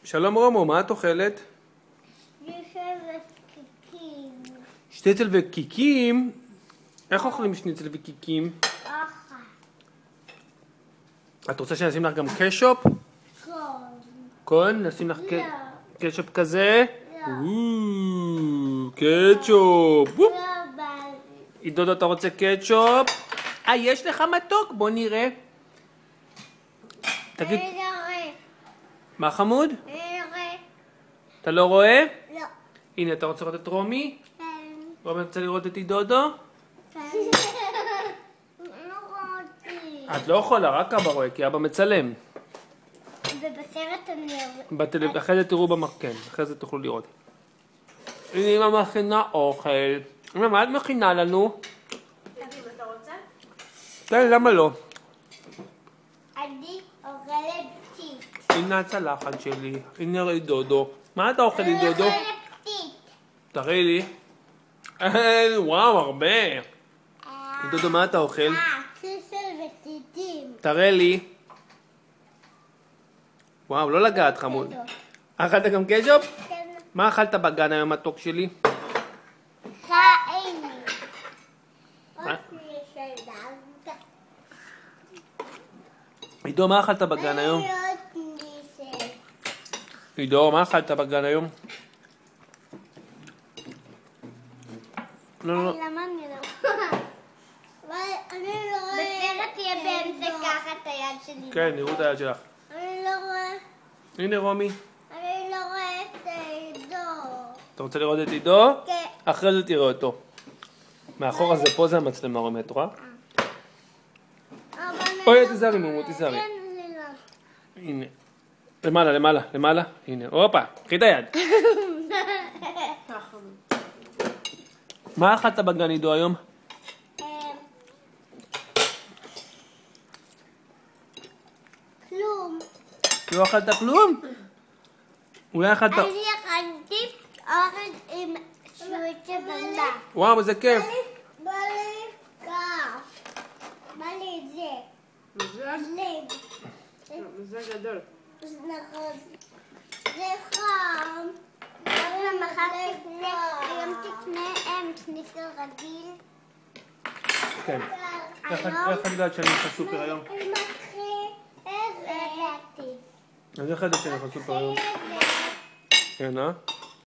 שלום רומו, מה את אוכלת? שניצל וקיקים? איך אוכלים שניצל וקיקים? את רוצה שנשים לך גם קשופ? כן, נשים לך קשופ כזה? קצ'ופ. עידודו, אתה רוצה קצ'ופ? יש לך מתוק, בוא נראה. תגיד. מה חמוד? אתה לא רואה? לא. הנה, אתה רוצה לראות את רומי? כן. רומי רוצה לראות את עידודו? כן. לא רוצים. את לא יכולה, רק אבא רואה, כי אבא מצלם. ובסרט אני רואה. אחרי זה תראו במחקן, אחרי זה תוכלו לראות. הנה אמא מכינה אוכל. אמא, מה את מכינה לנו? אם אתה רוצה? כן, למה לא? אני אוכלת פתית. הנה הצלחת שלי, הנה עידודו. מה אתה אוכל עידודו? אני אוכלת פתית. תראי לי. וואו, הרבה. עידודו, מה אתה אוכל? סוסל ופתיתים. תראה לי. וואו, לא לגעת חמוד. אכלת גם קשופ? כן. מה אכלת בגן היום מתוק שלי? חיים. עידו, מה אכלת בגן היום? עידו, מה אכלת בגן היום? לא, לא. למה אני לא? אני לא רואה. בסרט תהיה באמצע ככה את היד שלי. כן, נראו את היד שלך. אני לא רואה. הנה רומי. אני לא רואה את עידו. אתה רוצה לראות את עידו? כן. אחרי זה תראה אותו. מאחורה זה פה זה המצלמה רומי, את רואה? אוי, תיזהרי מומו, תיזהרי. הנה. למעלה, למעלה, למעלה. הנה, הופה, קחי את היד. מה אכלת בגן עידו היום? כלום. לא אכלת כלום? אולי אכלת... אני אכלתי אוכל עם שוטה בלה. וואו, זה כיף. בא לי כף. בא לי את זה. זה גדול. נכון. זה חם. היום תקנה שניצל רגיל. כן. איך את יודעת שאני הולך לסופר היום? אז איך את יודעת שאני הולך לסופר היום? כן,